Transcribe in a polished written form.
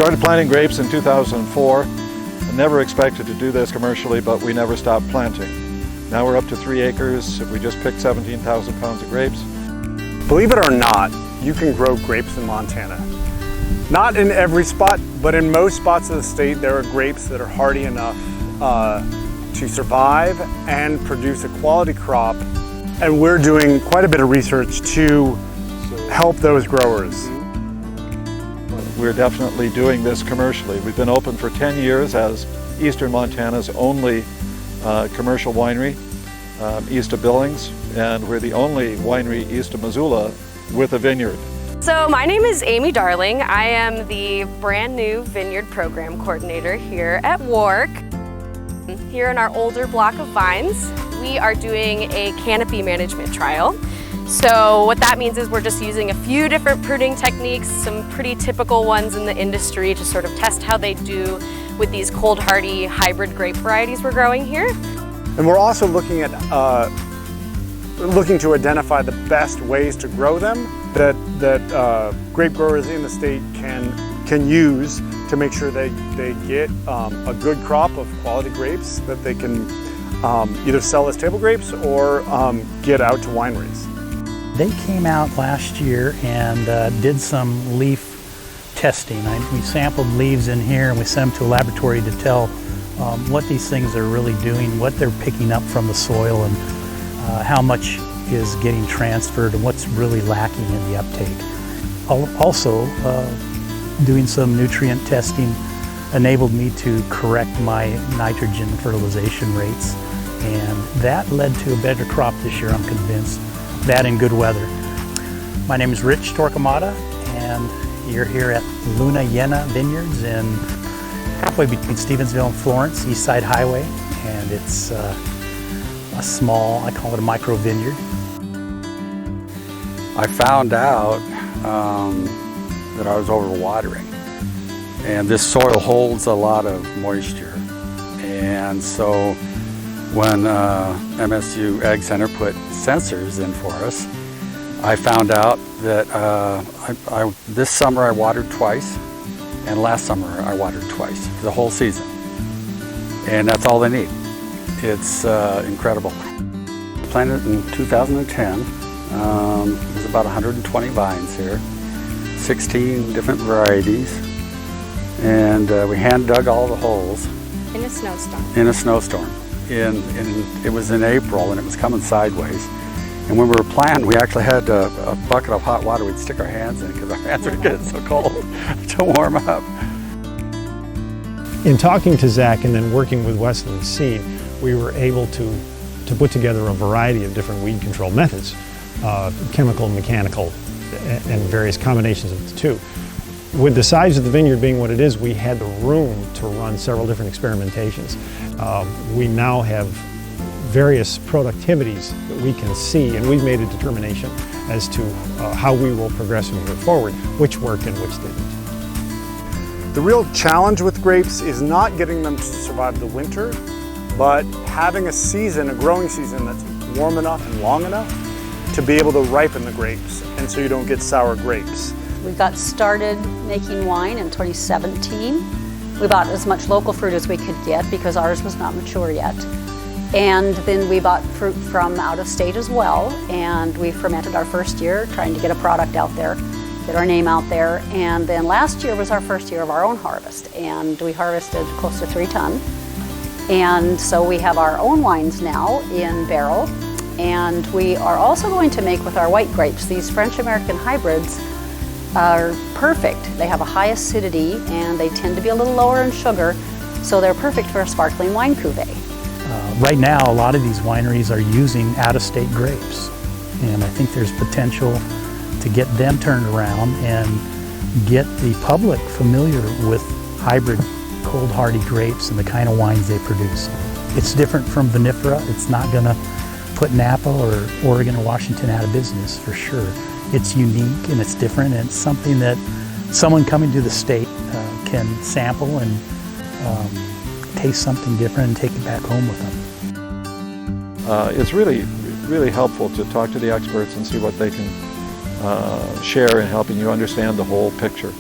Started planting grapes in 2004. I never expected to do this commercially, but we never stopped planting. Now we're up to 3 acres. We just picked 17,000 pounds of grapes. Believe it or not, you can grow grapes in Montana. Not in every spot, but in most spots of the state, there are grapes that are hardy enough to survive and produce a quality crop. And we're doing quite a bit of research to help those growers. We're definitely doing this commercially. We've been open for 10 years as Eastern Montana's only commercial winery east of Billings, and we're the only winery east of Missoula with a vineyard. So my name is Amy Darling. I am the brand new vineyard program coordinator here at WARC. Here in our older block of vines, we are doing a canopy management trial. So what that means is we're just using a few different pruning techniques, some pretty typical ones in the industry to sort of test how they do with these cold hardy hybrid grape varieties we're growing here. And we're also looking to identify the best ways to grow them that grape growers in the state can use to make sure they get a good crop of quality grapes that they can either sell as table grapes or get out to wineries. They came out last year and did some leaf testing. We sampled leaves in here and we sent them to a laboratory to tell what these things are really doing, what they're picking up from the soil, and how much is getting transferred and what's really lacking in the uptake. Also, doing some nutrient testing enabled me to correct my nitrogen fertilization rates, and that led to a better crop this year, I'm convinced. That in good weather. My name is Rich Torquemada, and you're here at Luna Yena Vineyards in halfway between Stevensville and Florence, East Side Highway, and it's a small, I call it a micro vineyard. I found out that I was overwatering, and this soil holds a lot of moisture, and so when MSU Ag Center put sensors in for us, I found out that this summer I watered twice, and last summer I watered twice for the whole season. And that's all they need. It's incredible. I planted it in 2010. There's about 120 vines here, 16 different varieties, and we hand dug all the holes. In a snowstorm. In a snowstorm. It was in April and it was coming sideways. And when we were planting, we actually had a bucket of hot water we'd stick our hands in because our hands were getting so cold to warm up. In talking to Zach and then working with Westland Seed, we were able to put together a variety of different weed control methods, chemical, mechanical, and various combinations of the two. With the size of the vineyard being what it is, we had the room to run several different experimentations. We now have various productivities that we can see, and we've made a determination as to how we will progress moving forward, which worked and which didn't. The real challenge with grapes is not getting them to survive the winter, but having a season, a growing season that's warm enough and long enough to be able to ripen the grapes, and so you don't get sour grapes. We got started making wine in 2017. We bought as much local fruit as we could get because ours was not mature yet. And then we bought fruit from out of state as well, and we fermented our first year trying to get a product out there, get our name out there. And then last year was our first year of our own harvest, and we harvested close to 3 tons. And so we have our own wines now in barrel, and we are also going to make with our white grapes. These French American hybrids are perfect. They have a high acidity and they tend to be a little lower in sugar, so they're perfect for a sparkling wine cuvee. Right now, a lot of these wineries are using out-of-state grapes, and I think there's potential to get them turned around and get the public familiar with hybrid cold hardy grapes and the kind of wines they produce. It's different from vinifera. It's not going to put Napa or Oregon or Washington out of business for sure. It's unique and it's different, and it's something that someone coming to the state can sample and taste something different and take it back home with them. It's really helpful to talk to the experts and see what they can share in helping you understand the whole picture.